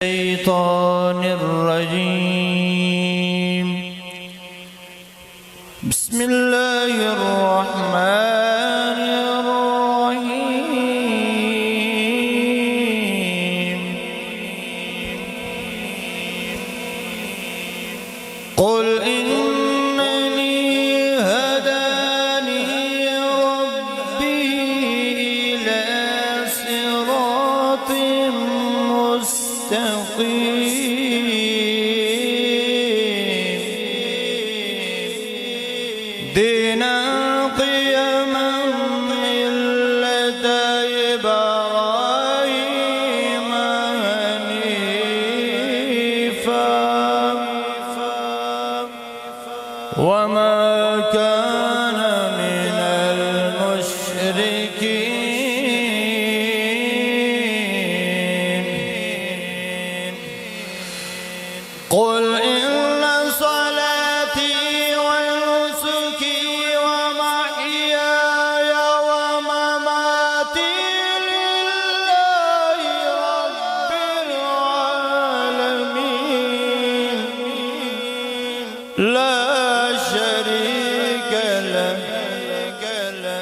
الشيطان الرجيم بسم الله الرحمن الرحيم قل إنني هداني ربي إلى صراط دينا قيما ملة إبراهيم حنيفا وما كان من المشركين قل إن صلاتي ونسكي ومحياي ومماتي لله رب العالمين لا شريك له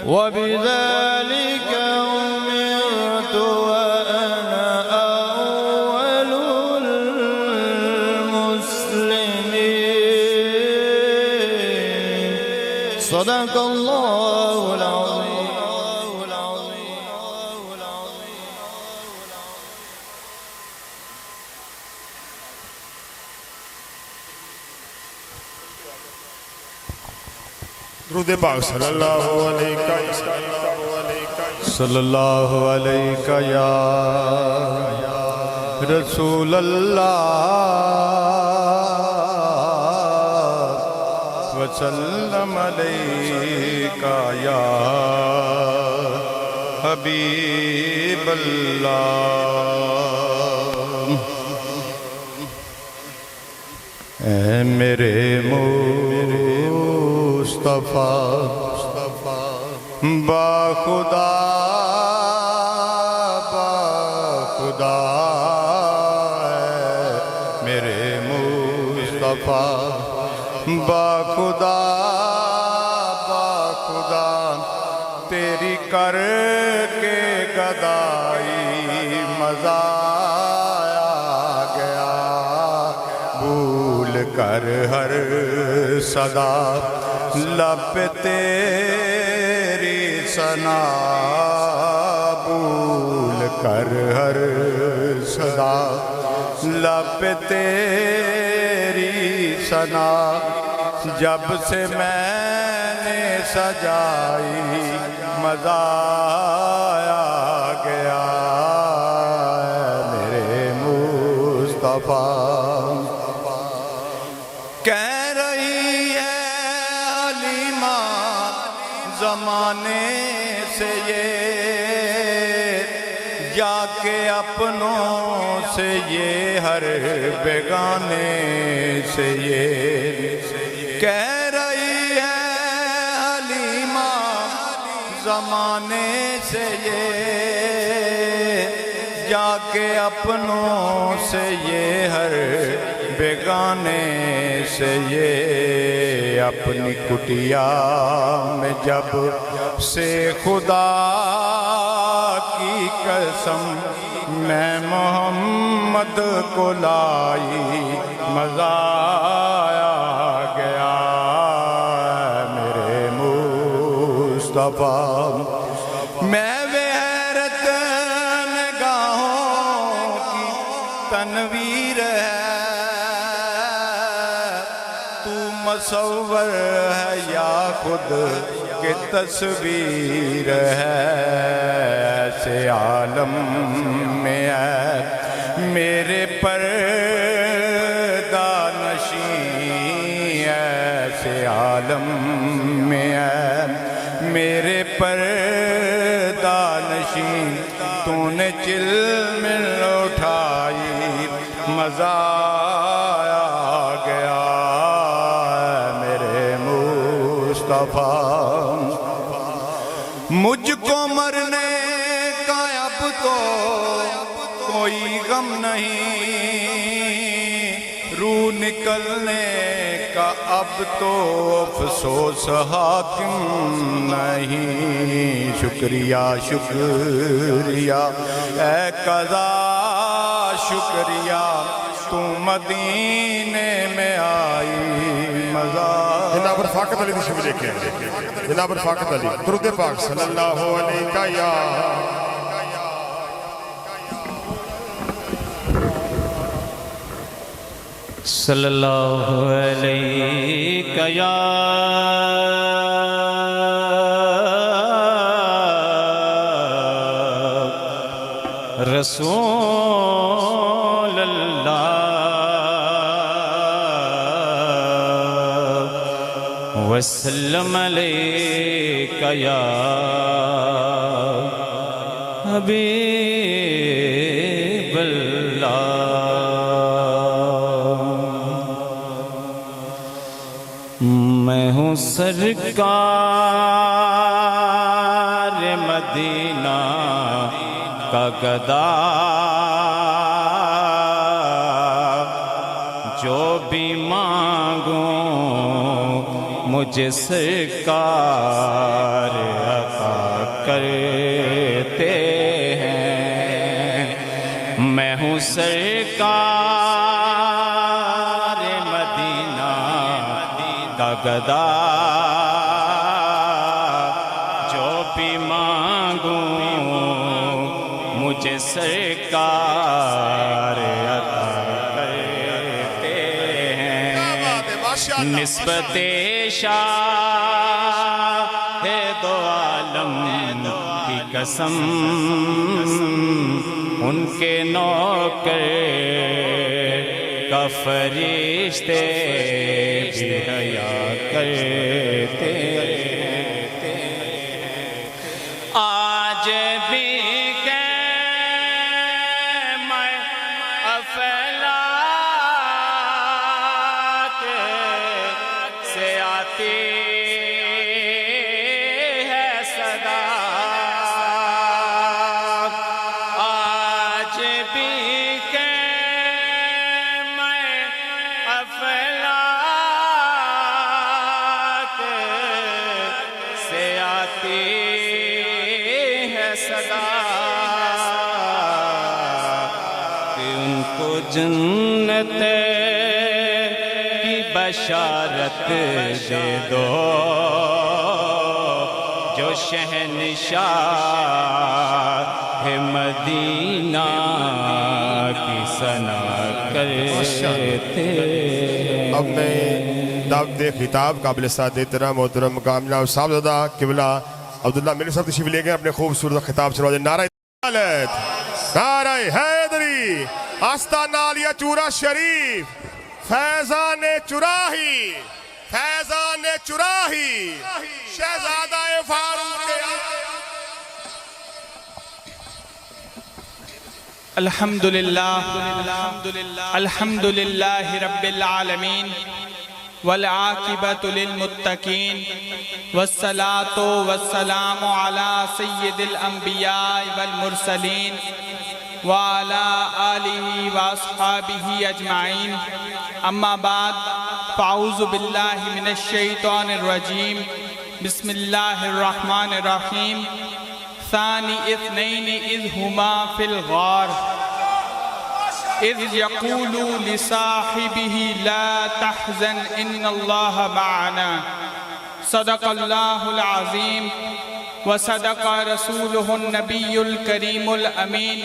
وبذلك أمرت وأنا أول المسلمين صدق الله العظيم. درود پاک صلی اللہ علیہ یا رسول اللہ وسلم علیکہ یا حبیب اللہ. اے میرے مصطفیٰ با خدا میرے مصطفیٰ با خدا تیری کر کے گدائی مزہ آ گیا بھول کر ہر صدا لب تیری ثنا بھول کر ہر صدا لب تیری ثنا جب سے میں نے سجائی مزہ آ گیا میرے مصطفیٰ. کہہ رہی ہے حلیمہ زمانے سے یہ جا کے اپنوں سے یہ ہر بیگانے سے یہ کہہ رہی ہے حلیمہ زمانے سے یہ جا کے اپنوں سے یہ ہر بیگانے سے یہ اپنی کٹیا میں جب سے خدا کی قسم میں محمد کو لائی مزہ آ گیا میرے مصطفیٰ. میں حیرت نگاہوں کی تنویر ہے تو مصور ہے یا خود کہ تصویر ہے ایسے عالم میں ہے میرے پردہ نشین ایسے عالم میں ہے میرے پردہ نشین تو نے چلمن اٹھائی مزہ آ گیا میرے مصطفیٰ. مجھ کو مرنے کا اب تو کوئی غم نہیں روح نکلنے کا اب تو افسوس حاکم نہیں، شکریہ شکریہ اے قضا شکریہ تو مدینے میں آئی مزہ۔ جناب رفاقت علی تشریف لے کے آئے، جناب رفاقت علی درود پاک صلی اللہ علیہ یا صلی اللہ علیہ یا رسول اللہ وسلم علیک یا حبیب اللہ۔ میں ہوں سرکار مدینہ کا گدا، جو بھی مانگوں مجھے سرکار عطا کرتے ہیں۔ میں ہوں سرکار مدینہ کا گدا، جو بھی مانگوں مجھے سرکار عطا کرتے ہیں۔ نسبت شاہ دو عالم کی قسم، ان کے نوکر کا فرشتے بھی حیا کرتے ہیں۔ آج بھی کہ میں افلاک سے آتی ہے صدا، آج بھی کہ میں افلاک سے آتی ہے صدا، کہ ان کو جنت کی بشارت دے دو، جو شہنشاہ مدینہ کی ثنا کرتے۔ اب میں دعوت خطاب قابل سعادت محترم مقام جناب صاحبزادہ قبلہ عبداللہ میرے صاحب تشریف لے گئے، اپنے خوبصورت خطاب سے نعرہ رسالت، نعرہ حیدری، آستانہ عالیہ چورا شریف، فیضان چراہی، فیضان چراہی، شہزادہ فاروق۔ الحمدللہ الحمدللہ رب العالمین والعاقبۃ للمتقین والصلاة والسلام علی سید الانبیاء والمرسلین وعلی آلہ واصحابہ اجمعین، اما بعد فاعوذ باللہ من الشیطان الرجیم، بسم اللہ الرحمن الرحیم۔ ثانی اثنین اذ ہما فی الغار اذ یقول لصاحبہ لا تحزن ان اللہ معنا، صدق اللہ العظیم وصدق رسولہ النبی الکریم الامین۔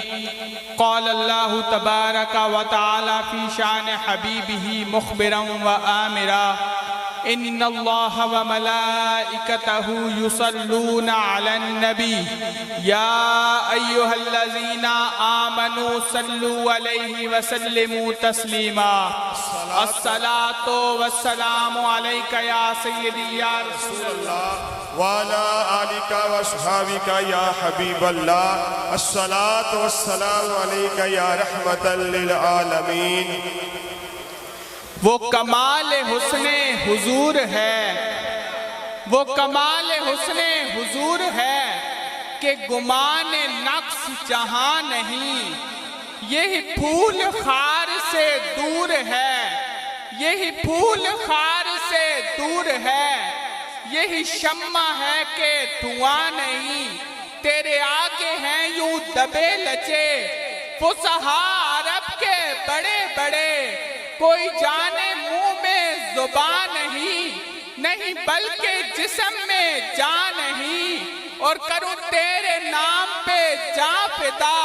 قال اللہ تبارک وتعالی فی شان حبیبہ مخبرا وآمرا، ان اللہ وملائکتہ یصلون علی النبی یا ایہا الذین آمنوا صلوا علیہ وسلموا تسلیما۔ الصلاة والسلام علیکہ یا سیدی یا رسول اللہ وعلى آلك وصحابك يا حبيب الله، الصلاة والسلام عليك يا رحمة للعالمين۔ وہ کمال حسن حضور ہے، وہ کمال حسن حضور ہے کہ گمان نقص جہاں نہیں، یہی پھول خار سے دور ہے، یہی پھول خار سے دور ہے، یہی شمع ہے کہ دھواں نہیں، تیرے آگے ہیں یوں دبے لچے فصحاء عرب کے بڑے بڑے، کوئی جانے منہ میں زبان نہیں بلکہ جسم میں جان نہیں، اور کروں تیرے نام پہ جاں فدا،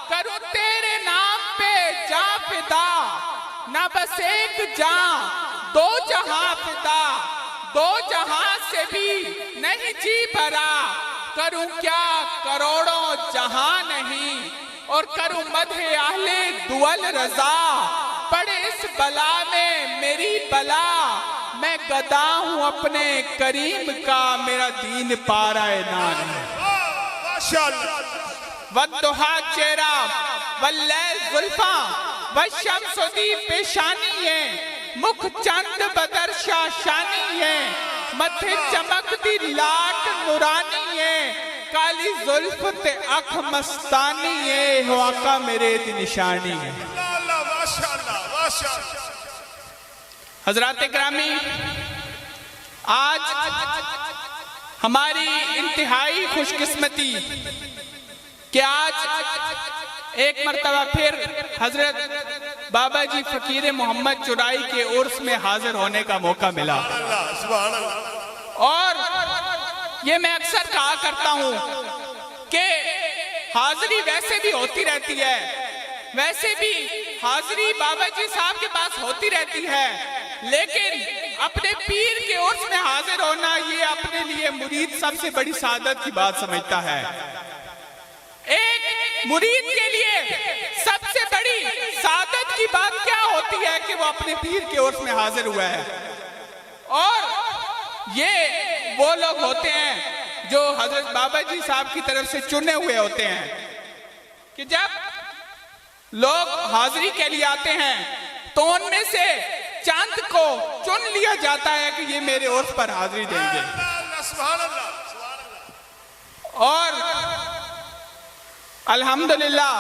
کروں تیرے نام پہ جاں فدا، نہ بس ایک جاں دو جہاں فدا، دو جہاں سے بھی نہیں جی بھرا، کروں کیا کروڑوں جہاں نہیں، اور کروں مدح اہل دول رضا، پڑے اس بلا میں میری بلا، میں گدا ہوں اپنے کریم کا، میرا دین پارا نان ہے۔ والضحیٰ چہرہ واللیل زلفاں والشمس دی پیشانی ہے، مکھ چند بدر شاشانی ہے، متھے چمک دی لاٹ نورانی ہے، کالی زلف تے اکھ مستانی ہے، ہو آقا میرے دی نشانی ہے۔ حضرات اکرامی، آج ہماری انتہائی خوش قسمتی کہ آج ایک مرتبہ پھر حضرت بابا جی فقیر محمد چرائی کے عرس میں حاضر ہونے کا موقع ملا، اور یہ میں اکثر کہا کرتا ہوں کہ حاضری ویسے بھی ہوتی رہتی ہے، ویسے بھی حاضری بابا جی صاحب کے پاس ہوتی رہتی ہے، لیکن اپنے پیر کے عرس میں حاضر ہونا یہ اپنے لیے مرید سب سے بڑی سعادت کی بات سمجھتا ہے۔ ایک مرید کے لیے سب سے بڑی سعادت کی بات کیا ہوتی ہے کہ وہ اپنے پیر کے عرس میں حاضر ہوا ہے، اور یہ وہ لوگ ہوتے ہیں جو حضرت بابا جی صاحب کی طرف سے چنے ہوئے ہوتے ہیں کہ جب لوگ حاضری کے لیے آتے ہیں تو ان میں سے چاند کو چن لیا جاتا ہے کہ یہ میرے عرس پر حاضری دیں گے، اور الحمدللہ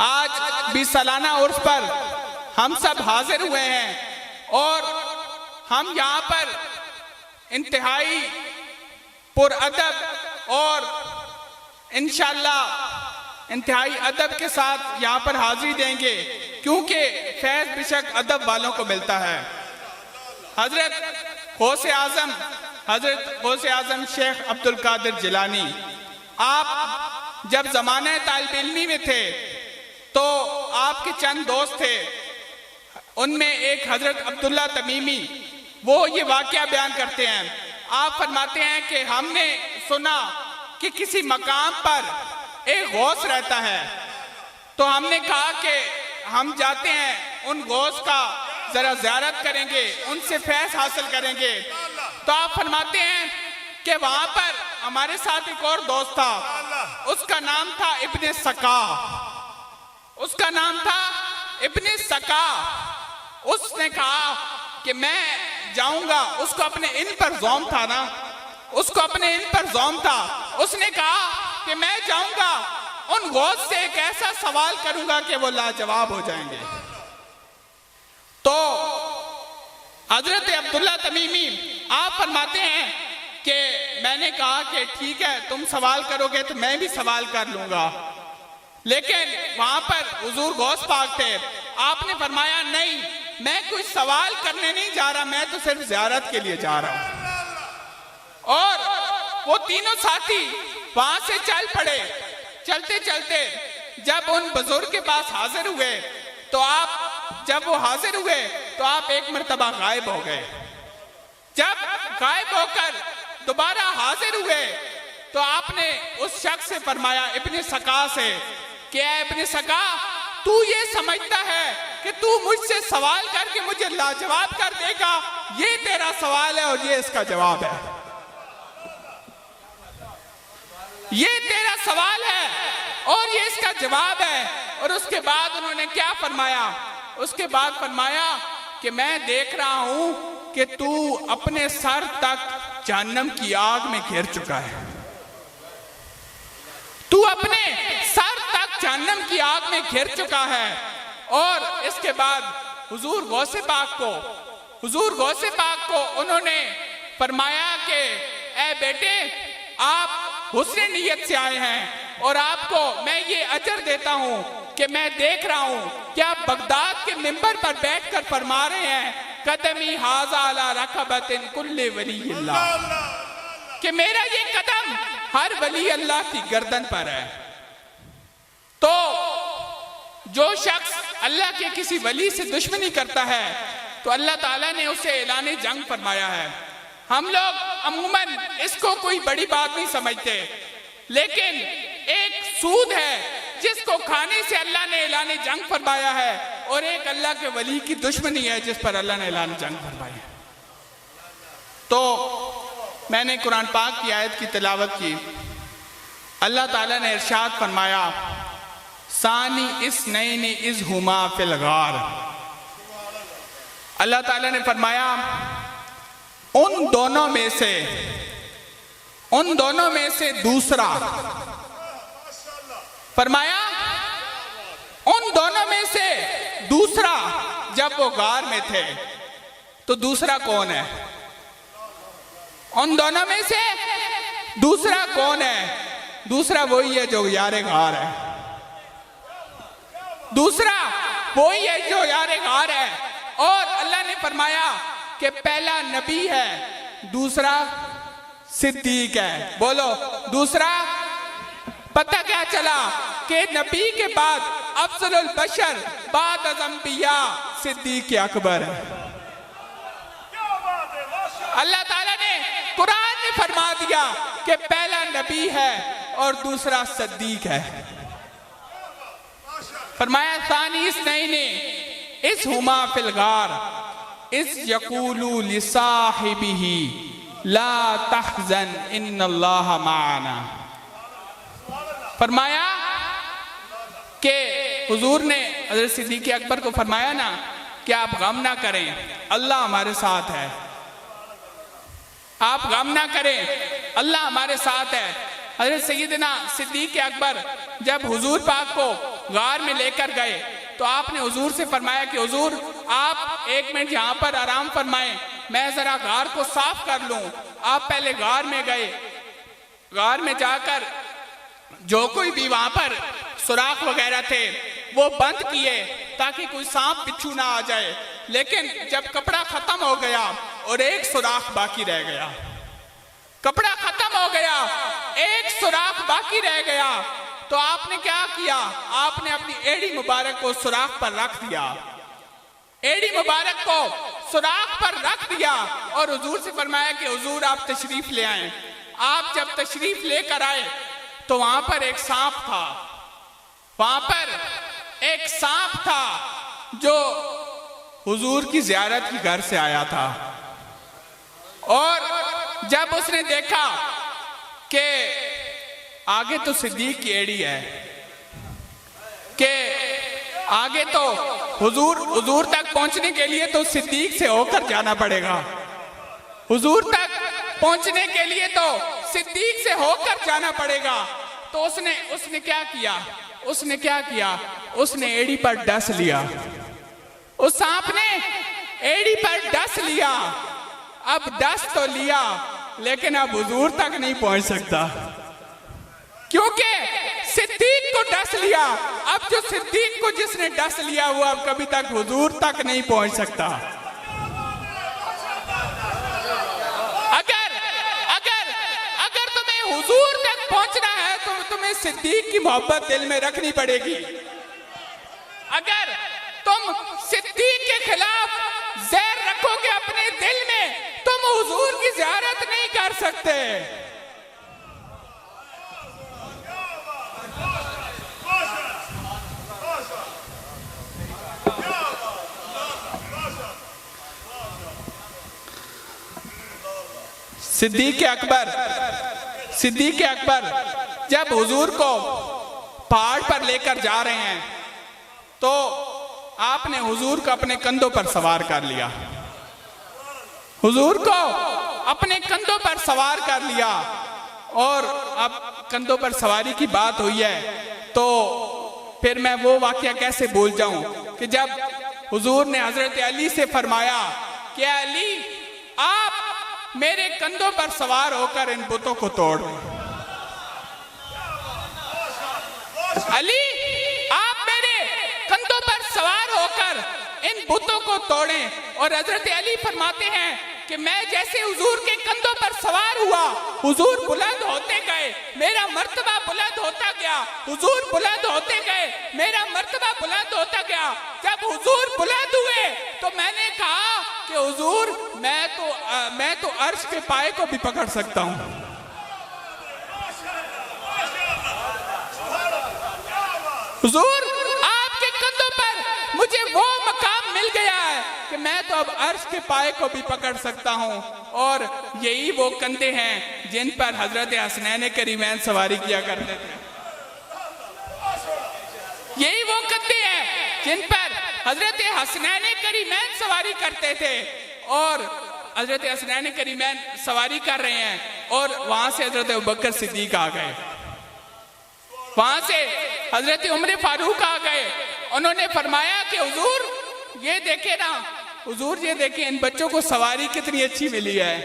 آج بھی سالانہ عرس پر ہم سب حاضر ہوئے ہیں، اور ہم یہاں پر انتہائی پر ادب اور انشاءاللہ انتہائی ادب کے ساتھ یہاں پر حاضری دیں گے، کیونکہ فیض بشک ادب والوں کو ملتا ہے۔ حضرت غوث اعظم شیخ عبدالقادر جیلانی، آپ جب زمانہ طالب علمی میں تھے تو آپ کے چند دوست تھے، ان میں ایک حضرت عبداللہ تمیمی، وہ یہ واقعہ بیان کرتے ہیں، آپ فرماتے ہیں کہ ہم نے سنا کہ کسی مقام پر ایک غوث رہتا ہے، تو ہم نے کہا کہ ہم جاتے ہیں ان غوث کا ذرا زیارت کریں گے، ان سے فیض حاصل کریں گے، تو آپ فرماتے ہیں کہ وہاں پر ہمارے ساتھ ایک اور دوست تھا، اس کا نام تھا ابن سقا، اس کا نام تھا ابن سقا، اس نے کہا کہ میں جاؤں گا، اس کو اپنے ان پر زوم تھا نا، اس کو اپنے ان پر زوم تھا، اس نے کہا کہ میں جاؤں گا ان غوث سے ایک ایسا سوال کروں گا کہ وہ لاجواب ہو جائیں گے۔ تو حضرت عبداللہ تمیمی آپ فرماتے ہیں کہ میں نے کہا کہ ٹھیک ہے تم سوال کرو گے تو میں بھی سوال کر لوں گا، لیکن وہاں پر حضور غوث پاک تھے، آپ نے فرمایا نہیں، میں کوئی سوال کرنے نہیں جا رہا، میں تو صرف زیارت کے لیے جا رہا ہوں۔ اور وہ تینوں ساتھی وہاں سے چل پڑے، چلتے چلتے جب ان بزرگ کے پاس حاضر ہوئے تو جب وہ حاضر ہوئے تو آپ ایک مرتبہ غائب ہو گئے، جب غائب ہو کر دوبارہ حاضر ہوئے تو آپ نے اس شخص سے فرمایا ابن سقا سے کہ اے ابن سقا، تو یہ سمجھتا ہے کہ تو مجھ سے سوال کر کے مجھے لاجواب کر دے گا، یہ تیرا سوال ہے اور یہ اس کا جواب ہے، یہ تیرا سوال ہے اور یہ اس کا جواب ہے۔ اور اس کے بعد انہوں نے کیا فرمایا؟ اس کے بعد فرمایا کہ میں دیکھ رہا ہوں کہ تو اپنے سر تک جہنم کی آگ میں گھر چکا ہے، تو اپنے سر تک جہنم کی آگ میں گھر چکا ہے۔ اور اس کے بعد حضور غوث پاک کو انہوں نے فرمایا کہ اے بیٹے آپ حسن نیت سے آئے ہیں اور آپ کو میں یہ اجر دیتا ہوں کہ میں دیکھ رہا ہوں کہ آپ بغداد کے منبر پر بیٹھ کر فرما رہے ہیں قدمی ھذا علی رکبۃ کل ولی اللہ، کہ میرا یہ قدم ہر ولی اللہ کی گردن پر ہے۔ تو جو شخص اللہ کے کسی ولی سے دشمنی کرتا ہے تو اللہ تعالیٰ نے اسے اعلان جنگ فرمایا ہے۔ ہم لوگ عموماً اس کو کوئی بڑی بات نہیں سمجھتے، لیکن ایک سود ہے جس کو کھانے سے اللہ نے اعلان جنگ فرمایا ہے، اور ایک اللہ کے ولی کی دشمنی ہے جس پر اللہ نے اعلان جنگ فرمایا ہے۔ تو میں نے قرآن پاک کی آیت کی تلاوت کی، اللہ تعالیٰ نے ارشاد فرمایا ثانی اثنین اذ ہما فی الغار، اللہ تعالیٰ نے فرمایا ان دونوں میں سے دوسرا، فرمایا ان دونوں میں سے دوسرا جب وہ غار میں تھے، تو دوسرا کون ہے؟ ان دونوں میں سے دوسرا کون ہے؟ دوسرا وہی ہے جو یار غار ہے، دوسرا وہی ہے جو یار غار ہے۔ اور اللہ نے فرمایا کہ پہلا نبی ہے، دوسرا صدیق ہے۔ بولو دوسرا، پتہ کیا چلا کہ نبی کے بعد افضل البشر بعد از انبیاء صدیق اکبر ہے۔ اللہ تعالیٰ نے قرآن میں فرما دیا کہ پہلا نبی ہے اور دوسرا صدیق ہے۔ فرمایا ثانی اثنین اذ ہما فی الغار اذ یقول لصاحبہ لا تحزن ان اللہ معنا۔ فرمایا کہ حضور نے حضرت صدیق اکبر کو فرمایا نا کہ آپ غم نہ کریں، اللہ ہمارے ساتھ ہے، آپ غم نہ کریں، اللہ ہمارے ساتھ ہے۔ حضرت سیدنا صدیق اکبر جب حضور پاک کو غار میں لے کر گئے تو آپ نے حضور سے فرمایا کہ حضور آپ 1 منٹ یہاں پر آرام فرمائیں، میں ذرا غار کو صاف کر لوں۔ آپ پہلے غار میں گئے، غار میں جا کر جو کوئی بھی وہاں پر سوراخ وغیرہ تھے وہ بند کیے تاکہ کوئی سانپ بچھو نہ آ جائے، لیکن جب کپڑا ختم ہو گیا اور ایک سوراخ باقی رہ گیا، کپڑا ختم ہو گیا، ایک سوراخ باقی رہ گیا، تو آپ نے کیا کیا؟ آپ نے اپنی ایڑی مبارک کو سوراخ پر رکھ دیا، ایڑی مبارک کو سوراخ پر رکھ دیا اور حضور سے فرمایا کہ حضور آپ تشریف لے آئیں۔ آپ جب تشریف لے کر آئے تو وہاں پر ایک سانپ تھا، وہاں پر ایک سانپ تھا جو حضور کی زیارت کی گھر سے آیا تھا، اور جب اس نے دیکھا کہ آگے تو صدیق کی ایڑی ہے، کہ آگے تو حضور تک پہنچنے کے لیے تو صدیق سے ہو کر جانا پڑے گا، حضور تک پہنچنے کے لیے تو صدیق سے ہو کر جانا پڑے گا، تو اس نے کیا کیا؟ اس نے ایڑی پر ڈس لیا، اس سانپ نے ایڑی پر ڈس لیا۔ اب ڈس تو لیا لیکن اب حضور تک نہیں پہنچ سکتا، کیونکہ صدیق کو ڈس لیا۔ اب جو صدیق کو جس نے ڈس لیا وہ اب کبھی تک حضور تک نہیں پہنچ سکتا۔ اگر تمہیں حضور تک پہنچنا ہے تو تمہیں صدیق کی محبت دل میں رکھنی پڑے گی۔ اگر تم صدیق کے خلاف زہر رکھو گے اپنے دل میں، تم حضور کی زیارت نہیں کر سکتے۔ صدیق اکبر جب حضور کو پہاڑ پر لے کر جا رہے ہیں تو آپ نے حضور کو اپنے کندھوں پر سوار کر لیا، حضور کو اپنے کندھوں پر سوار کر لیا۔ اور اب کندھوں پر سواری کی بات ہوئی ہے تو پھر میں وہ واقعہ کیسے بھول جاؤں کہ جب حضور نے حضرت علی سے فرمایا کہ علی آپ میرے کندھوں پر سوار ہو کر ان بتوں کو توڑ دیں۔ علی آپ میرے کندھوں پر سوار ہو کر ان بتوں کو توڑیں۔ اور حضرت علی فرماتے ہیں کہ میں جیسے حضور کے کندھوں پر سوار ہوا، حضور بلند ہوتے گئے، میرا مرتبہ بلند ہوتا گیا، حضور بلند ہوتے گئے، میرا مرتبہ بلند ہوتا گیا۔ جب حضور بلند ہوئے تو میں نے کہا کہ حضور میں تو عرش کے پائے کو بھی پکڑ سکتا ہوں۔ حضور آپ کے کندھوں پر مجھے وہ مقام مل گیا ہے کہ میں تو اب عرش کے پائے کو بھی پکڑ سکتا ہوں۔ اور یہی وہ کندھے ہیں جن پر حضرت حسنین کریمین سواری کیا کرتے تھے، یہی وہ کندھے ہیں جن پر حضرت حسنین کریمین سواری کرتے تھے۔ اور حضرت حسنین کریمین سواری کر رہے ہیں اور وہاں سے حضرت ابوبکر صدیق آ گئے، وہاں سے حضرت عمر فاروق آ گئے۔ انہوں نے فرمایا کہ حضور یہ دیکھیں نا، حضور یہ دیکھیں ان بچوں کو سواری کتنی اچھی ملی ہے،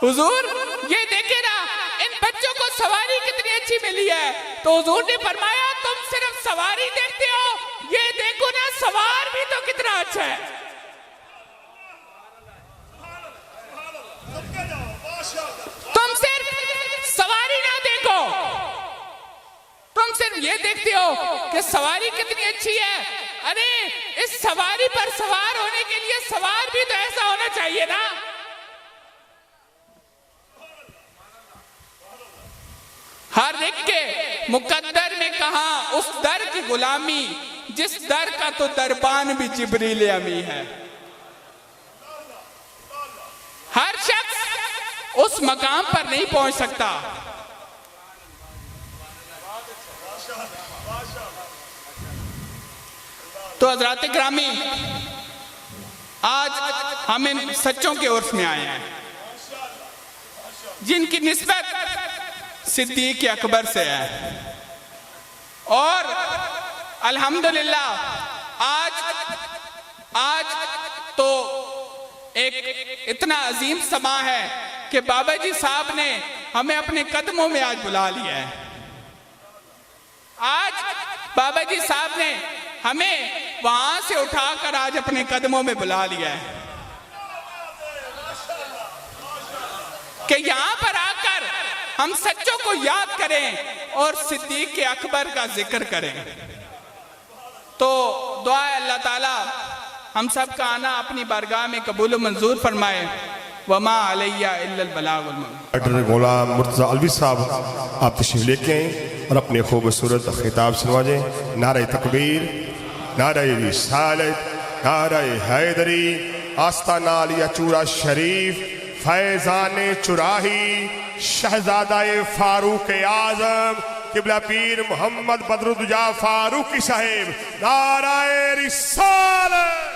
حضور یہ دیکھیں نا ان بچوں کو سواری کتنی اچھی ملی ہے۔ تو حضور نے فرمایا تم صرف سواری دیکھتے ہو، یہ دیکھو نا سوار بھی تو کتنا اچھا ہے۔ تم صرف سواری نہ دیکھو، تم صرف یہ دیکھتے ہو کہ سواری کتنی اچھی ہے۔ ارے اس سواری پر سوار ہونے کے لیے سوار بھی تو ایسا ہونا چاہیے نا۔ ہر ایک کے مقدر میں کہاں اس در کی غلامی جس در کا تو دربان بھی جبریل امی ہے۔ ہر شخص اس مقام پر نہیں پہنچ سکتا۔ تو حضرات گرامی، آج ہم ان سچوں کے عرف میں آئے ہیں جن کی نسبت صدیق اکبر سے ہے، اور الحمدللہ آج تو ایک اتنا عظیم سما ہے کہ بابا جی صاحب نے ہمیں اپنے قدموں میں آج بلا لیا ہے۔ آج بابا جی صاحب نے ہمیں وہاں سے اٹھا کر آج اپنے قدموں میں بلا لیا ہے کہ یہاں پر آ کر ہم سچوں کو یاد کریں اور صدیق اکبر کا ذکر کریں۔ تو دعا ہے اللہ تعالیٰ ہم سب کا آنا اپنی بارگاہ میں قبول و منظور فرمائے۔ وما علیہ الا البلاغ المبین۔ ڈاکٹر غلام مرتضی علوی صاحب آپ تشریف لے کے آئیں اور اپنے خوبصورت خطاب سنواجیں۔ نعرہ تکبیر، نعرہ رسالت، نعرہ حیدری، آستانہ علیہ چورا شریف، فیضان چراہی، شہزادہ فاروق اعظم قبلہ پیر محمد بدرالدجا فاروقی صاحب، نعرہ رسالت۔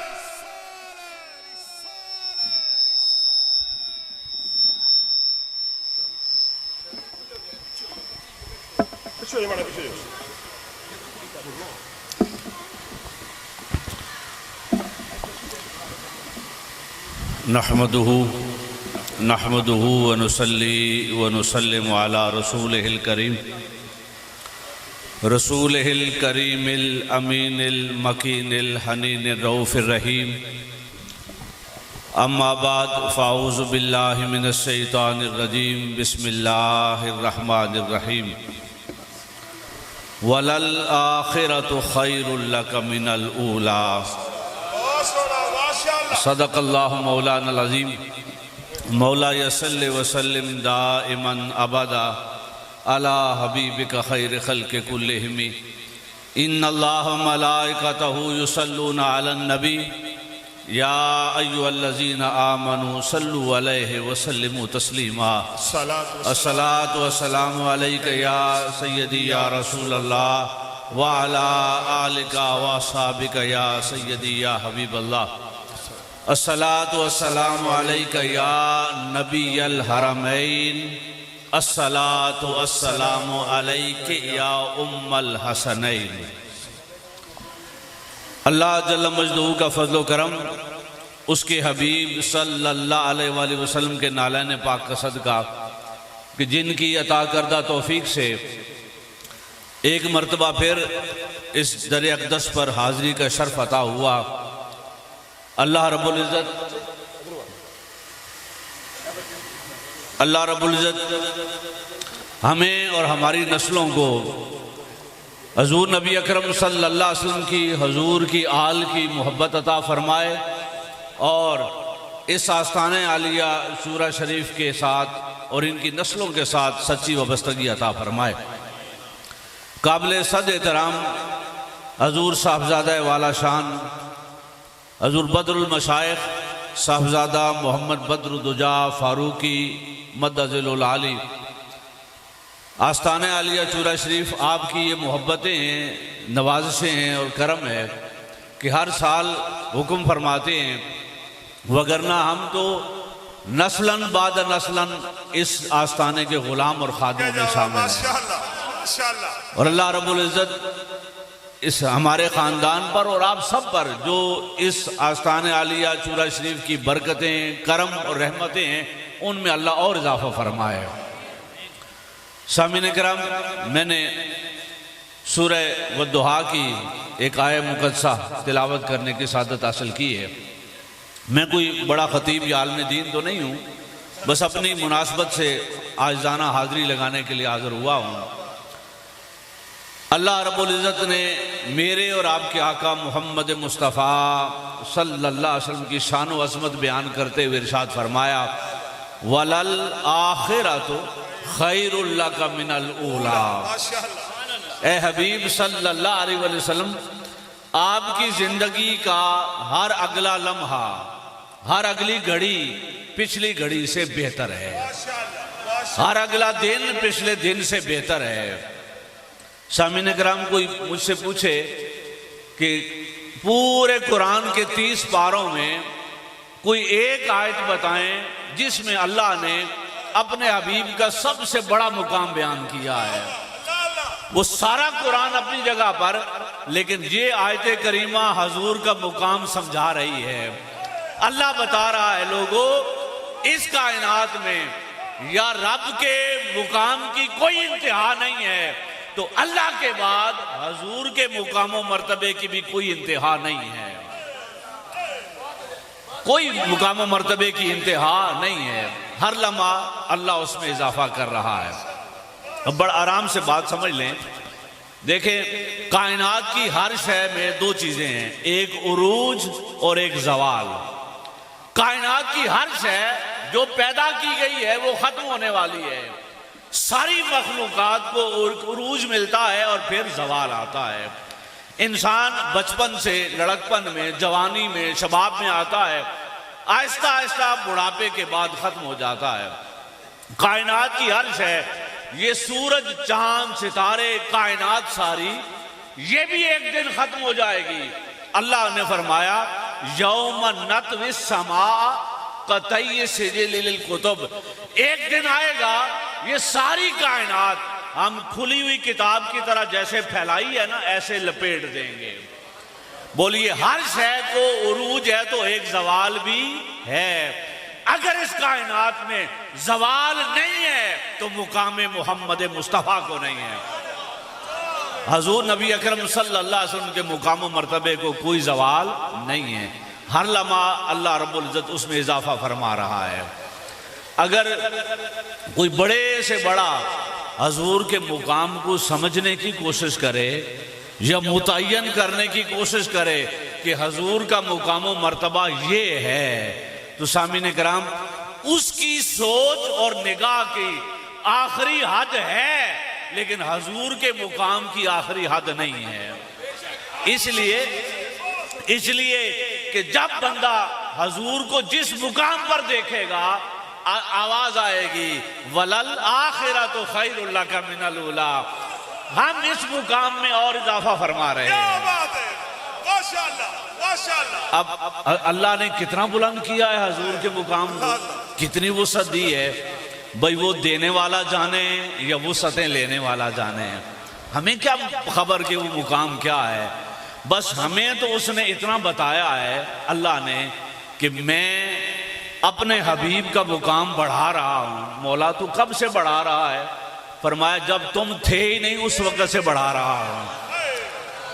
نحمده ونصلي ونسلم على رسوله الكريم الأمين المكين الحنين الرؤوف الرحيم أما بعد فأعوذ بالله من الشيطان الرجيم بسم الله الرحمن الرحيم وَلَلْآخِرَةُ خَيْرٌ لَكَ مِنَ الْأُولَى صدق اللہ مولانا العظیم۔ مولا صلی وسلم دائما ابدا علی حبیبک خیر خلق کلہم ان اللہ ملائکتہ یصلون علی النبی یا ایھا الذین آمنوا صلوا علیہ وسلموا تسلیما۔ الصلاۃ والسلام علیک یا سیدی یا رسول اللہ وعلی آلک واصحابک یا سیدی یا حبیب اللہ۔ الصلاۃ والسلام علیک یا نبی الحرمین، الصلاۃ والسلام علیک یا ام الحسنین۔ اللہ جل مجدہ کا فضل و کرم، اس کے حبیب صلی اللہ علیہ وآلہ وسلم کے نالین پاک کا صدقہ کہ جن کی عطا کردہ توفیق سے ایک مرتبہ پھر اس در اقدس پر حاضری کا شرف عطا ہوا۔ اللہ رب العزت ہمیں اور ہماری نسلوں کو حضور نبی اکرم صلی اللہ علیہ وسلم کی، حضور کی آل کی محبت عطا فرمائے اور اس آستانِ عالیہ شورا شریف کے ساتھ اور ان کی نسلوں کے ساتھ سچی وابستگی عطا فرمائے۔ قابل صد احترام حضور صاحبزادہ والا شان حضور بدر المشائخ صاحبزادہ محمد بدر الدجا فاروقی مدذل العالی، آستانِ عالیہ چورا شریف آپ کی یہ محبتیں ہیں، نوازشیں ہیں اور کرم ہے کہ ہر سال حکم فرماتے ہیں، وگرنہ ہم تو نسلاً بعد نسلاً اس آستانے کے غلام اور خادم میں شامل ہیں۔ اور اللہ رب العزت اس ہمارے خاندان پر اور آپ سب پر جو اس آستانِ عالیہ چورا شریف کی برکتیں، کرم اور رحمتیں ہیں، ان میں اللہ اور اضافہ فرمائے۔ سامعین کرام، میں نے سورہ والضحیٰ کی ایک آیہ مقدسہ تلاوت کرنے کی سعادت حاصل کی ہے۔ میں کوئی بڑا خطیب یا عالم دین تو نہیں ہوں، بس اپنی مناسبت سے عاجزانہ حاضری لگانے کے لیے حاضر ہوا ہوں۔ اللہ رب العزت نے میرے اور آپ کے آقا محمد مصطفیٰ صلی اللہ علیہ وسلم کی شان و عظمت بیان کرتے ہوئے ارشاد فرمایا، وَلَلْآخِرَةُ خَيْرٌ لَكَ مِنَ الْأُولَىٰ۔ اے حبیب صلی اللہ علیہ وسلم، آپ کی زندگی کا ہر اگلا لمحہ، ہر اگلی گھڑی پچھلی گھڑی سے بہتر ہے، ہر اگلا دن پچھلے دن سے بہتر ہے۔ سامعین کرام، کوئی مجھ سے پوچھے کہ پورے قرآن کے 30 پاروں میں کوئی ایک آیت بتائیں جس میں اللہ نے اپنے حبیب کا سب سے بڑا مقام بیان کیا ہے۔ وہ سارا قرآن اپنی جگہ پر، لیکن یہ آیت کریمہ حضور کا مقام سمجھا رہی ہے۔ اللہ بتا رہا ہے، لوگو اس کائنات میں یا رب کے مقام کی کوئی انتہا نہیں ہے، تو اللہ کے بعد حضور کے مقام و مرتبے کی بھی کوئی انتہا نہیں ہے، کوئی مقام و مرتبے کی انتہا نہیں ہے۔ ہر لمحہ اللہ اس میں اضافہ کر رہا ہے۔ اب بڑا آرام سے بات سمجھ لیں، دیکھیں کائنات کی ہر شے میں دو چیزیں ہیں، ایک عروج اور ایک زوال۔ کائنات کی ہر شے جو پیدا کی گئی ہے وہ ختم ہونے والی ہے، ساری مخلوقات کو عروج ملتا ہے اور پھر زوال آتا ہے۔ انسان بچپن سے لڑکپن میں، جوانی میں، شباب میں آتا ہے، آہستہ آہستہ بڑھاپے کے بعد ختم ہو جاتا ہے۔ کائنات کی ہر شے، یہ سورج، چاند، ستارے، کائنات ساری، یہ بھی ایک دن ختم ہو جائے گی۔ اللہ نے فرمایا، یوم نطوی السماء کطی سجل للکتب، ایک دن آئے گا یہ ساری کائنات ہم کھلی ہوئی کتاب کی طرح جیسے پھیلائی ہے نا، ایسے لپیٹ دیں گے۔ بولیے ہر شے کو عروج ہے تو ایک زوال بھی ہے۔ اگر اس کائنات میں زوال نہیں ہے تو مقام محمد مصطفیٰ کو نہیں ہے۔ حضور نبی اکرم صلی اللہ علیہ وسلم کے مقام و مرتبے کو کوئی زوال نہیں ہے، ہر لمحہ اللہ رب العزت اس میں اضافہ فرما رہا ہے۔ اگر کوئی بڑے سے بڑا حضور کے مقام کو سمجھنے کی کوشش کرے یا متعین کرنے کی کوشش کرے کہ حضور کا مقام و مرتبہ یہ ہے، تو سامعین کرام اس کی سوچ اور نگاہ کی آخری حد ہے، لیکن حضور کے مقام کی آخری حد نہیں ہے۔ اس لیے کہ جب بندہ حضور کو جس مقام پر دیکھے گا آواز آئے گی وَلَلْآخِرَةُ خَيْرٌ لَكَ مِنَ الْأُولَىٰ، ہم اس مقام میں اور اضافہ فرما رہے ہیں۔ اب اللہ نے کتنا بلند کیا ہے حضور کے مقام کو، کتنی وسعت دی ہے، بھئی وہ دینے والا جانے یا وسعتیں لینے والا جانے، ہمیں کیا خبر کہ وہ مقام کیا ہے۔ بس ہمیں تو اس نے اتنا بتایا ہے اللہ نے کہ میں اپنے حبیب کا مقام بڑھا رہا ہوں۔ مولا تو کب سے بڑھا رہا ہے؟ فرمایا جب تم تھے ہی نہیں اس وقت سے بڑھا رہا ہوں،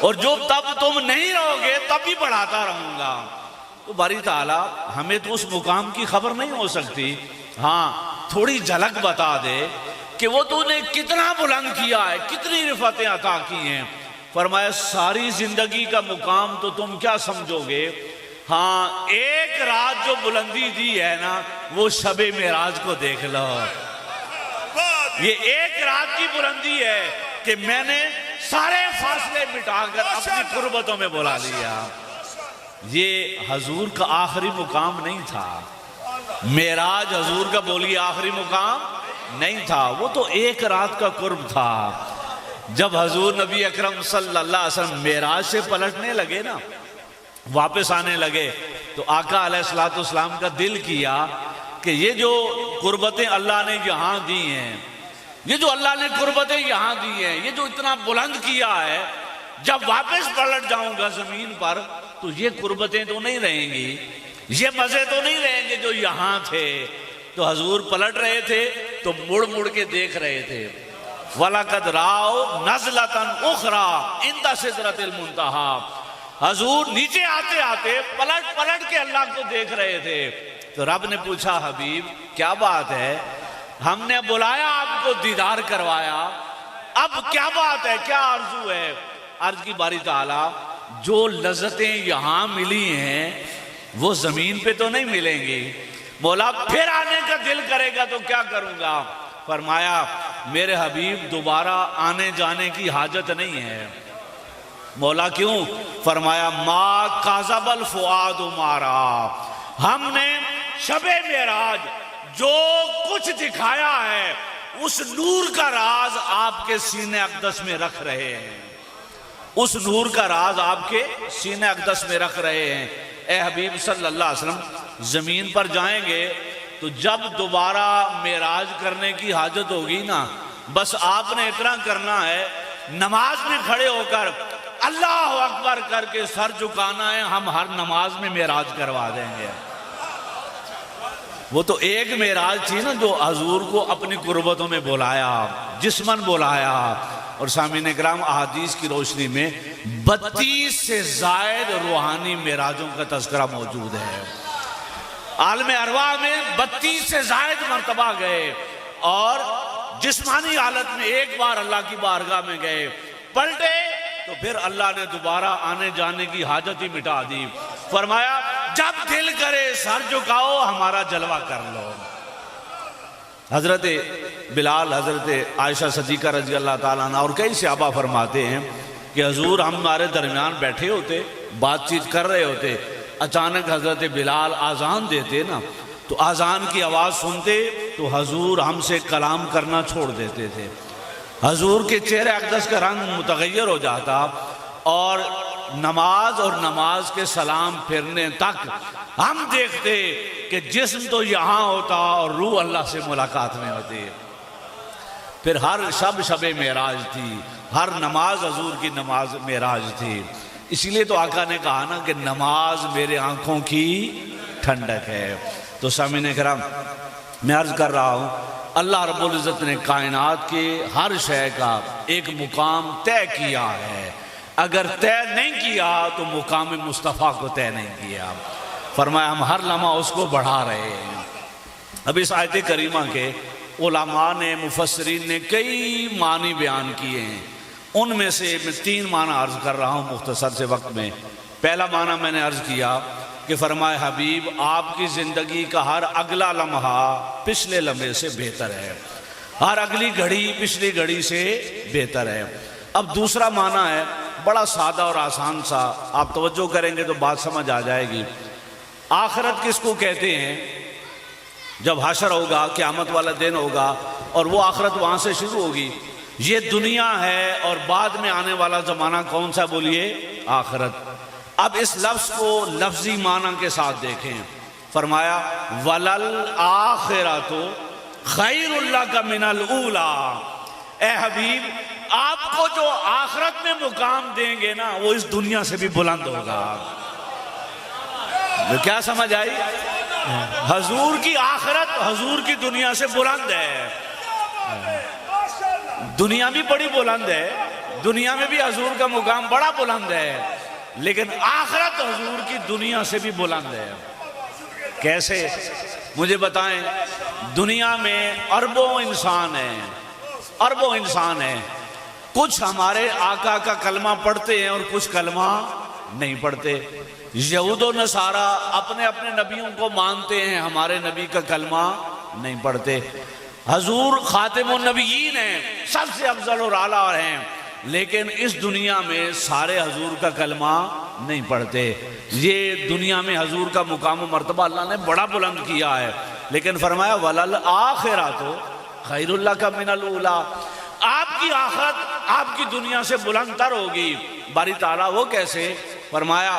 اور جو تب تم نہیں رہو گے تب بھی بڑھاتا رہوں گا۔ تو باری تعالیٰ ہمیں تو اس مقام کی خبر نہیں ہو سکتی، ہاں تھوڑی جھلک بتا دے کہ وہ تو نے کتنا بلند کیا ہے، کتنی رفعتیں عطا کی ہیں۔ فرمایا ساری زندگی کا مقام تو تم کیا سمجھو گے، ہاں ایک رات جو بلندی دی ہے نا وہ شب معراج کو دیکھ لو۔ یہ ایک رات کی بلندی ہے کہ میں نے سارے فاصلے مٹا کر اپنی قربتوں میں بلا لیا۔ یہ حضور کا آخری مقام نہیں تھا، معراج حضور کا بولیے آخری مقام نہیں تھا، وہ تو ایک رات کا قرب تھا۔ جب حضور نبی اکرم صلی اللہ علیہ وسلم معراج سے پلٹنے لگے نا، واپس آنے لگے، تو آقا علیہ السلام کا دل کیا کہ یہ جو قربتیں اللہ نے یہاں دی ہیں، یہ جو اللہ نے قربتیں یہاں دی ہیں، یہ جو اتنا بلند کیا ہے، جب واپس پلٹ جاؤں گا زمین پر تو یہ قربتیں تو نہیں رہیں گی، یہ مزے تو نہیں رہیں گے جو یہاں تھے۔ تو حضور پلٹ رہے تھے تو مڑ مڑ کے دیکھ رہے تھے، وَلَقَدْ رَأَوْا نَزْلَةً أُخْرَىٰ عِنْدَ سِدْرَةِ الْمُنتَهَىٰ۔ حضور نیچے آتے آتے پلٹ پلٹ کے اللہ کو دیکھ رہے تھے۔ تو رب نے پوچھا حبیب کیا بات ہے، ہم نے بلایا آپ کو دیدار کروایا، اب کیا بات ہے، کیا آرزو ہے؟ عرض کی باری تعالیٰ جو لذتیں یہاں ملی ہیں وہ زمین پہ تو نہیں ملیں گی، مولا پھر آنے کا دل کرے گا تو کیا کروں گا؟ فرمایا میرے حبیب دوبارہ آنے جانے کی حاجت نہیں ہے۔ مولا کیوں؟ فرمایا ما کاذب الفؤاد ما رأى، ہم نے شب معراج جو کچھ دکھایا ہے اس نور کا راز آپ کے سینے اقدس میں رکھ رہے ہیں، اس نور کا راز آپ کے سینے اقدس میں رکھ رہے ہیں۔ اے حبیب صلی اللہ علیہ وسلم زمین پر جائیں گے تو جب دوبارہ معراج کرنے کی حاجت ہوگی نا، بس آپ نے اتنا کرنا ہے، نماز میں کھڑے ہو کر اللہ اکبر کر کے سر جھکانا ہے، ہم ہر نماز میں معراج کروا دیں گے۔ وہ تو ایک معراج تھی نا جو حضور کو اپنی قربتوں میں بلایا، جسمن بلایا۔ اور سامعین اکرام احادیث کی روشنی میں 32 سے زائد روحانی معراجوں کا تذکرہ موجود ہے۔ عالم ارواح میں 32 سے زائد مرتبہ گئے، اور جسمانی حالت میں ایک بار اللہ کی بارگاہ میں گئے، پلٹے تو پھر اللہ نے دوبارہ آنے جانے کی حاجت ہی مٹا دی۔ فرمایا جب دل کرے سر جھکاؤ ہمارا جلوہ کر لو۔ حضرت بلال، حضرت عائشہ صدیقہ رضی اللہ تعالیٰ عنہ اور کئی صحابہ فرماتے ہیں کہ حضور ہمارے درمیان بیٹھے ہوتے، بات چیت کر رہے ہوتے، اچانک حضرت بلال آذان دیتے نا، تو آذان کی آواز سنتے تو حضور ہم سے کلام کرنا چھوڑ دیتے تھے۔ حضور کے چہرے اقدس کا رنگ متغیر ہو جاتا، اور نماز اور نماز کے سلام پھرنے تک ہم دیکھتے کہ جسم تو یہاں ہوتا اور روح اللہ سے ملاقات میں ہوتی۔ پھر ہر شب معراج تھی، ہر نماز حضور کی نماز معراج تھی۔ اسی لیے تو آقا نے کہا نا کہ نماز میرے آنکھوں کی ٹھنڈک ہے۔ تو سامعین کرام میں عرض کر رہا ہوں، اللہ رب العزت نے کائنات کے ہر شے کا ایک مقام طے کیا ہے، اگر طے نہیں کیا تو مقام مصطفیٰ کو طے نہیں کیا۔ فرمایا ہم ہر لمحہ اس کو بڑھا رہے ہیں۔ اب اس آیت کریمہ کے علماء نے، مفسرین نے کئی معنی بیان کیے ہیں، ان میں سے میں 3 معنی عرض کر رہا ہوں مختصر سے وقت میں۔ پہلا معنی میں نے عرض کیا کہ فرمائے حبیب آپ کی زندگی کا ہر اگلا لمحہ پچھلے لمحے سے بہتر ہے، ہر اگلی گھڑی پچھلی گھڑی سے بہتر ہے۔ اب دوسرا معنی ہے بڑا سادہ اور آسان سا، آپ توجہ کریں گے تو بات سمجھ آ جائے گی۔ آخرت کس کو کہتے ہیں؟ جب حشر ہوگا، قیامت والا دن ہوگا اور وہ آخرت وہاں سے شروع ہوگی۔ یہ دنیا ہے اور بعد میں آنے والا زمانہ کون سا بولیے؟ آخرت۔ اب اس لفظ کو لفظی معنی کے ساتھ دیکھیں۔ فرمایا وَلَلْآخِرَةُ خَيْرٌ لَكَ مِنَ الْأُولَىٰ، اے حبیب آپ کو جو آخرت میں مقام دیں گے نا وہ اس دنیا سے بھی بلند ہوگا. کیا سمجھ آئی؟ حضور کی آخرت حضور کی دنیا سے بلند ہے. دنیا بھی بڑی بلند ہے, دنیا میں بھی حضور کا مقام بڑا بلند ہے, لیکن آخرت حضور کی دنیا سے بھی بلند ہے. کیسے؟ مجھے بتائیں. دنیا میں اربوں انسان ہیں, اربوں انسان ہیں. کچھ ہمارے آقا کا کلمہ پڑھتے ہیں اور کچھ کلمہ نہیں پڑھتے. یہود و نصارہ اپنے اپنے نبیوں کو مانتے ہیں, ہمارے نبی کا کلمہ نہیں پڑھتے. حضور خاتم النبیین ہیں, سب سے افضل اور اعلیٰ ہیں, لیکن اس دنیا میں سارے حضور کا کلمہ نہیں پڑھتے. یہ دنیا میں حضور کا مقام و مرتبہ اللہ نے بڑا بلند کیا ہے, لیکن فرمایا وَلَلْآخِرَةُ خَيْرٌ لَكَ مِنَ الْأُولَىٰ. آپ کی آخرت آپ کی دنیا سے بلند تر ہوگی. باری تعالیٰ وہ کیسے؟ فرمایا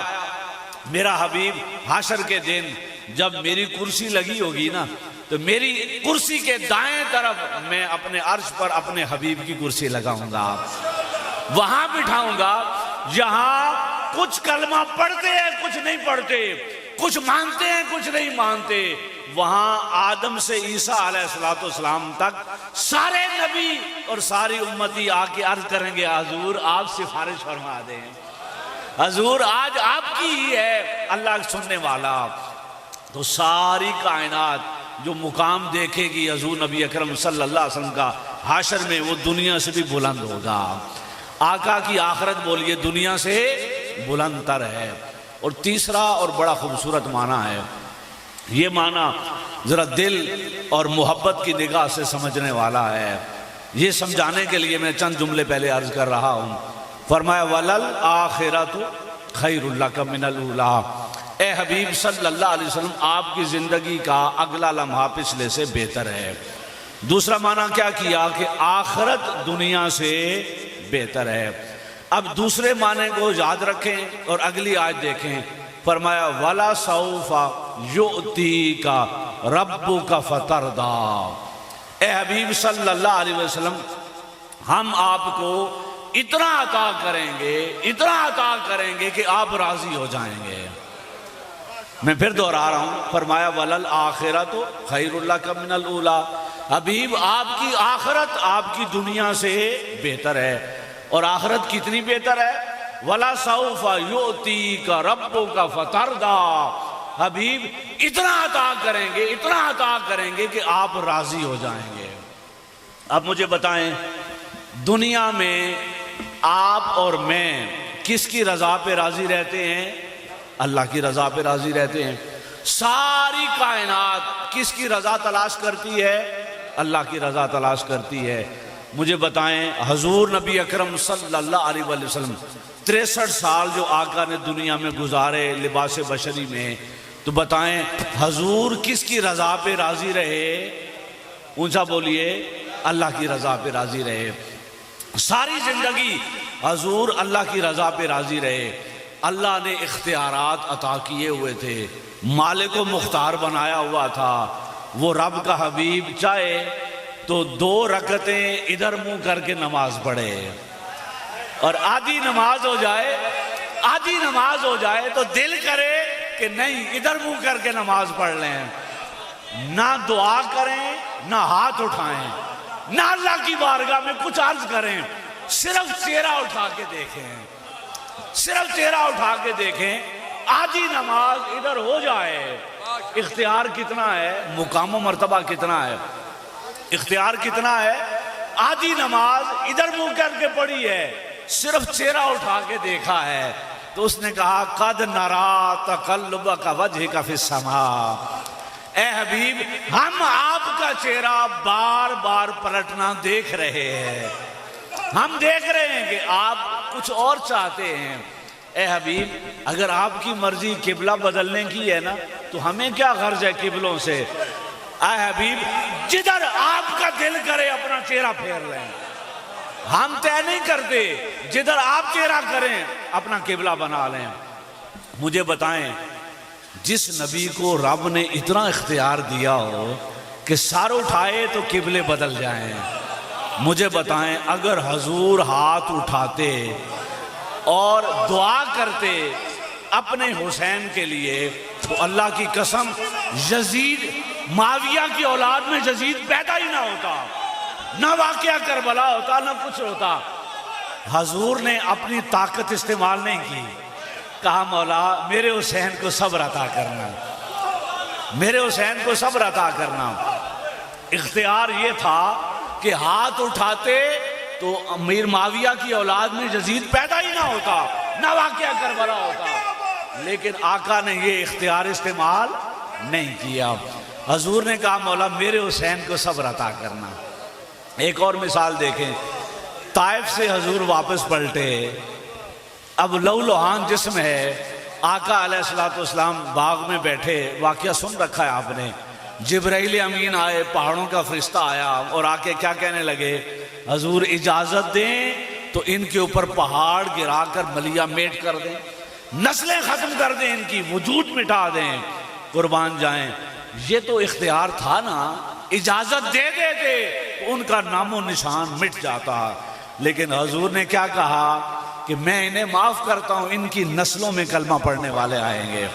میرا حبیب حشر کے دن جب میری کرسی لگی ہوگی نا تو میری کرسی کے دائیں طرف میں اپنے عرش پر اپنے حبیب کی کرسی لگاؤں گا, وہاں بٹھاؤں گا جہاں کچھ کلمہ پڑھتے ہیں کچھ نہیں پڑھتے, کچھ مانتے ہیں کچھ نہیں مانتے. وہاں آدم سے عیسیٰ علیہ السلام تک سارے نبی اور ساری امتی آ کے عرض کریں گے حضور آپ سفارش فرما دیں, حضور آج آپ کی ہی ہے اللہ سننے والا. تو ساری کائنات جو مقام دیکھے گی حضور نبی اکرم صلی اللہ علیہ وسلم کا حشر میں, وہ دنیا سے بھی بلند ہوگا. آقا کی آخرت بولیے دنیا سے بلند تر ہے. اور تیسرا اور بڑا خوبصورت معنی ہے, یہ معنی ذرا دل اور محبت کی نگاہ سے سمجھنے والا ہے. یہ سمجھانے کے لیے میں چند جملے پہلے عرض کر رہا ہوں. فرمایا وَلَلْآخِرَةُ خَيْرٌ لَكَ مِنَ الْأُولَىٰ. اے حبیب صلی اللہ علیہ وسلم آپ کی زندگی کا اگلا لمحہ پچھلے سے بہتر ہے. دوسرا معنی کیا کیا کہ آخرت دنیا سے بہتر ہے. اب دوسرے معنی کو یاد رکھیں اور اگلی آیت دیکھیں. فرمایا وَلَا سَوْفَ يُؤْتِيكَ رَبُّكَ فَتَرْضَىٰ. اے حبیب صلی اللہ علیہ وسلم ہم آپ کو اتنا عطا کریں گے, اتنا عطا کریں گے کہ آپ راضی ہو جائیں گے. میں پھر دوہرا رہا ہوں. فرمایا وَلَلْآخِرَةُ خَيْرٌ لَكَ مِنَ الْأُولَىٰ. حبیب آپ کی آخرت آپ کی دنیا سے بہتر ہے. اور آخرت کتنی بہتر ہے؟ وَلَا سَوْفَ يُؤْتِيكَ رَبُّكَ فَتَرْضَىٰ. حبیب اتنا عطا کریں گے, اتنا عطا کریں گے کہ آپ راضی ہو جائیں گے. اب مجھے بتائیں دنیا میں آپ اور میں کس کی رضا پہ راضی رہتے ہیں؟ اللہ کی رضا پہ راضی رہتے ہیں. ساری کائنات کس کی رضا تلاش کرتی ہے؟ اللہ کی رضا تلاش کرتی ہے. مجھے بتائیں حضور نبی اکرم صلی اللہ علیہ وسلم 63 سال جو آقا نے دنیا میں گزارے لباس بشری میں, تو بتائیں حضور کس کی رضا پہ راضی رہے؟ اونچا بولیے اللہ کی رضا پہ راضی رہے. ساری زندگی حضور اللہ کی رضا پہ راضی رہے. اللہ نے اختیارات عطا کیے ہوئے تھے, مالک و مختار بنایا ہوا تھا. وہ رب کا حبیب چاہے تو 2 رکعتیں ادھر منہ کر کے نماز پڑھے, اور آدھی نماز ہو جائے, آدھی نماز ہو جائے تو دل کرے کہ نہیں ادھر منہ کر کے نماز پڑھ لیں. نہ دعا کریں, نہ ہاتھ اٹھائیں, نہ اللہ کی بارگاہ میں کچھ عرض کریں, صرف چہرہ اٹھا کے دیکھیں, صرف چہرہ اٹھا کے دیکھیں. آدھی نماز ادھر ہو جائے. اختیار کتنا ہے, مقام و مرتبہ کتنا ہے, اختیار کتنا ہے. آدھی نماز ادھر منہ کر کے پڑھی ہے, صرف چہرہ اٹھا کے دیکھا ہے, تو اس نے کہا قد نرا تقلبک وجہک فی السماء. اے حبیب ہم آپ کا چہرہ بار بار پلٹنا دیکھ رہے ہیں, ہم دیکھ رہے ہیں کہ آپ کچھ اور چاہتے ہیں. اے حبیب اگر آپ کی مرضی قبلہ بدلنے کی ہے نا تو ہمیں کیا غرض ہے قبلوں سے. اے حبیب جدھر آپ کا دل کرے اپنا چہرہ پھیر لیں, ہم طے نہیں کرتے, جدھر آپ چہرہ کریں اپنا قبلہ بنا لیں. مجھے بتائیں جس نبی کو رب نے اتنا اختیار دیا ہو کہ سر اٹھائے تو قبلے بدل جائیں, مجھے بتائیں اگر حضور ہاتھ اٹھاتے اور دعا کرتے اپنے حسین کے لیے تو اللہ کی قسم یزید معاویہ کی اولاد میں یزید پیدا ہی نہ ہوتا، نہ واقعہ کربلا ہوتا، نہ کچھ ہوتا۔ حضور نے اپنی طاقت استعمال نہیں کی، کہا مولا میرے حسین کو صبر عطا کرنا، میرے حسین کو صبر عطا کرنا۔ اختیار یہ تھا کہ ہاتھ اٹھاتے تو امیر معاویہ کی اولاد میں یزید پیدا ہی نہ ہوتا، نہ واقعہ کربلا ہوتا، لیکن آقا نے یہ اختیار استعمال نہیں کیا۔ حضور نے کہا مولا میرے حسین کو صبر عطا کرنا۔ ایک اور مثال دیکھیں، طائف سے حضور واپس پلٹے، اب لہولہان جسم ہے، آقا علیہ السلام باغ میں بیٹھے، واقعہ سن رکھا ہے آپ نے، جبرائیل امین آئے، پہاڑوں کا فرشتہ آیا اور آ کے کیا کہنے لگے، حضور اجازت دیں تو ان کے اوپر پہاڑ گرا کر ملیا میٹ کر دیں، نسلیں ختم کر دیں، ان کی وجود مٹا دیں، قربان جائیں۔ یہ تو اختیار تھا نا، اجازت دے دیتے تو ان کا نام و نشان مٹ جاتا، لیکن حضور نے کیا کہا کہ میں انہیں معاف کرتا ہوں، ان کی نسلوں میں کلمہ پڑھنے والے آئیں گے۔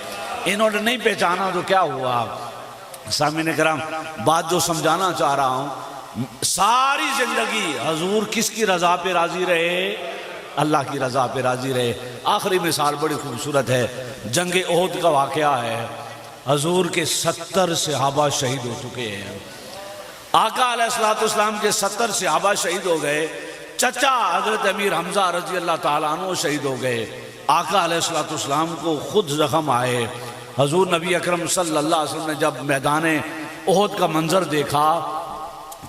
انہوں نے نہیں پہچانا تو کیا ہوا؟ سامعین کرام، بات جو سمجھانا چاہ رہا ہوں، ساری زندگی حضور کس کی رضا پہ راضی رہے؟ اللہ کی رضا پہ راضی رہے۔ آخری مثال بڑی خوبصورت ہے، جنگ احد کا واقعہ ہے، حضور کے 70 صحابہ شہید ہو چکے ہیں، آقا علیہ السلام کے 70 صحابہ شہید ہو گئے، چچا حضرت امیر حمزہ رضی اللہ تعالیٰ عنہ شہید ہو گئے، آقا علیہ السلام کو خود زخم آئے۔ حضور نبی اکرم صلی اللہ علیہ وسلم نے جب میدان احد کا منظر دیکھا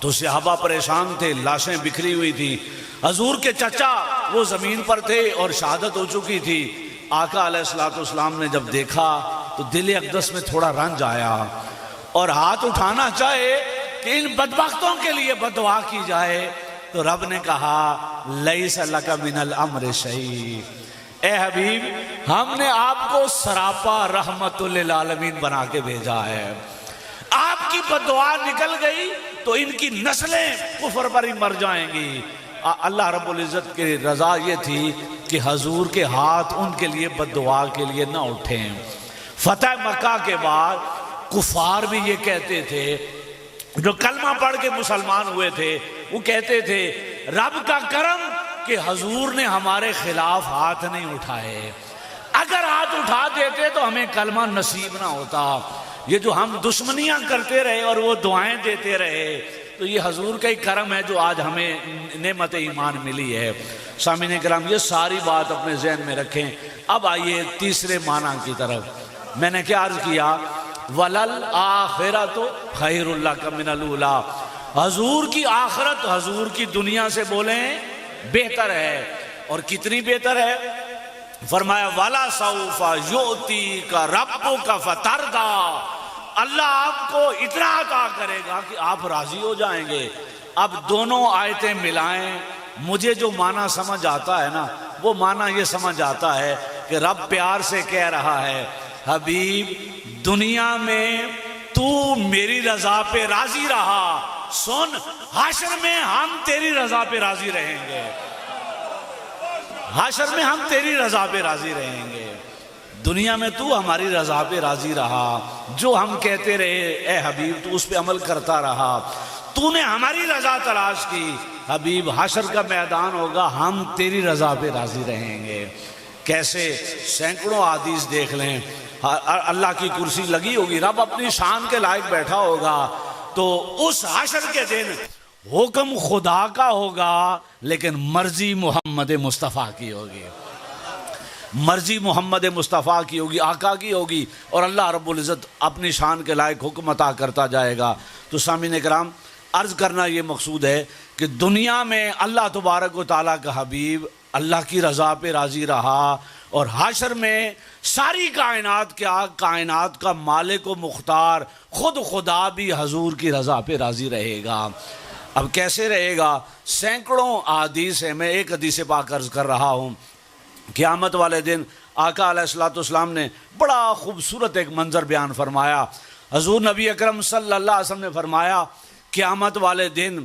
تو صحابہ پریشان تھے، لاشیں بکھری ہوئی تھی، حضور کے چچا وہ زمین پر تھے اور شہادت ہو چکی تھی۔ آقا علیہ السلام نے جب دیکھا تو دل اقدس میں تھوڑا رنج آیا اور ہاتھ اٹھانا چاہے کہ ان بدبختوں کے لیے بددعا کی جائے تو رب نے کہا لیس لک من الامر شیء، اے حبیب ہم نے آپ کو سراپا رحمت للعالمین بنا کے بھیجا ہے، آپ کی بددعا نکل گئی تو ان کی نسلیں کفر پر ہی مر جائیں گی۔ اللہ رب العزت کی رضا یہ تھی کہ حضور کے ہاتھ ان کے لیے بددعا کے لیے نہ اٹھیں۔ فتح مکہ کے بعد کفار بھی یہ کہتے تھے، جو کلمہ پڑھ کے مسلمان ہوئے تھے وہ کہتے تھے رب کا کرم کہ حضور نے ہمارے خلاف ہاتھ نہیں اٹھائے، اگر ہاتھ اٹھا دیتے تو ہمیں کلمہ نصیب نہ ہوتا۔ یہ جو ہم دشمنیاں کرتے رہے اور وہ دعائیں دیتے رہے تو یہ حضور کا ہی کرم ہے جو آج ہمیں نعمت ایمان ملی ہے۔ سامعین کرام، یہ ساری بات اپنے ذہن میں رکھیں۔ اب آئیے تیسرے معنی کی طرف۔ میں نے کیا عرض کیا؟ وَلَلْآخِرَةُ خَيْرٌ لَكَ مِنَ الْأُولَىٰ، حضور کی آخرت حضور کی دنیا سے بولیں بہتر ہے، اور کتنی بہتر ہے؟ فرمایا وَلَسَوْفَ يُؤْتِيكَ رَبُّكَ فَتَرْضَىٰ، اللہ آپ کو اتنا عطا کرے گا کہ آپ راضی ہو جائیں گے۔ اب دونوں آیتیں ملائیں، مجھے جو معنی سمجھ آتا ہے نا وہ معنی یہ سمجھ آتا ہے کہ رب پیار سے کہہ رہا ہے حبیب دنیا میں تو میری رضا پہ راضی رہا، سن حشر میں ہم تیری رضا پہ راضی رہیں گے، حشر میں ہم تیری رضا پہ راضی رہیں گے۔ دنیا میں تو ہماری رضا پہ راضی رہا، جو ہم کہتے رہے اے حبیب تو اس پہ عمل کرتا رہا، تو نے ہماری رضا تلاش کی، حبیب حشر کا میدان ہوگا ہم تیری رضا پہ راضی رہیں گے۔ کیسے؟ سینکڑوں حدیث دیکھ لیں، اللہ کی کرسی لگی ہوگی، رب اپنی شان کے لائق بیٹھا ہوگا، تو اس حشر کے دن حکم خدا کا ہوگا لیکن مرضی محمد مصطفیٰ کی ہوگی، مرضی محمد مصطفیٰ کی ہوگی، آقا کی ہوگی، اور اللہ رب العزت اپنی شان کے لائق حکم عطا کرتا جائے گا۔ تو سامعین کرام، عرض کرنا یہ مقصود ہے کہ دنیا میں اللہ تبارک و تعالیٰ کا حبیب اللہ کی رضا پہ راضی رہا، اور حشر میں ساری کائنات کا مالک و مختار خود خدا بھی حضور کی رضا پہ راضی رہے گا۔ اب کیسے رہے گا؟ سینکڑوں احادیث ہیں، میں ایک حدیث پاک عرض کر رہا ہوں۔ قیامت والے دن آقا علیہ السلام نے بڑا خوبصورت ایک منظر بیان فرمایا۔ حضور نبی اکرم صلی اللہ علیہ وسلم نے فرمایا قیامت والے دن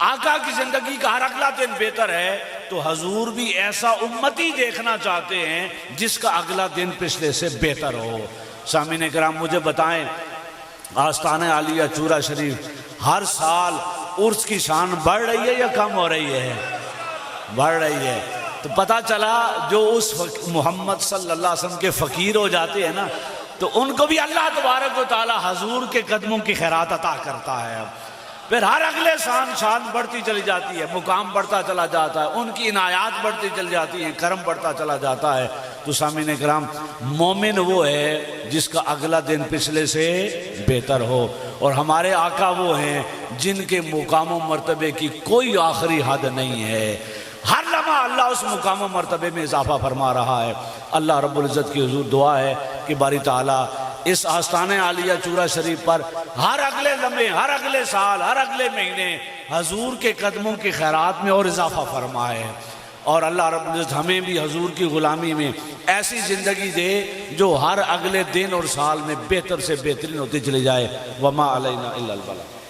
آقا کی زندگی کا ہر اگلا دن بہتر ہے، تو حضور بھی ایسا امتی دیکھنا چاہتے ہیں جس کا اگلا دن پچھلے سے بہتر ہو۔ سامعین کرام مجھے بتائیں، آستانہ عالیہ چورا شریف ہر سال عرس کی شان بڑھ رہی ہے یا کم ہو رہی ہے؟ بڑھ رہی ہے۔ تو پتہ چلا جو اس محمد صلی اللہ علیہ وسلم کے فقیر ہو جاتے ہیں نا، تو ان کو بھی اللہ تبارک و تعالی حضور کے قدموں کی خیرات عطا کرتا ہے۔ پھر ہر اگلے شان بڑھتی چلی جاتی ہے، مقام بڑھتا چلا جاتا ہے، ان کی عنایات بڑھتی چلی جاتی ہیں، کرم بڑھتا چلا جاتا ہے۔ تو سامعین کرام، مومن وہ ہے جس کا اگلا دن پچھلے سے بہتر ہو، اور ہمارے آقا وہ ہیں جن کے مقام و مرتبے کی کوئی آخری حد نہیں ہے۔ ہر لمحہ اللہ اس مقام و مرتبے میں اضافہ فرما رہا ہے۔ اللہ رب العزت کی حضور دعا ہے کہ باری تعالیٰ اس آستانہ عالیہ چورا شریف پر ہر اگلے لمحے، ہر اگلے سال، ہر اگلے مہینے حضور کے قدموں کی خیرات میں اور اضافہ فرمائے، اور اللہ رب العزت ہمیں بھی حضور کی غلامی میں ایسی زندگی دے جو ہر اگلے دن اور سال میں بہتر سے بہترین ہوتی چلی جائے۔ وما علینا الا البلاغ۔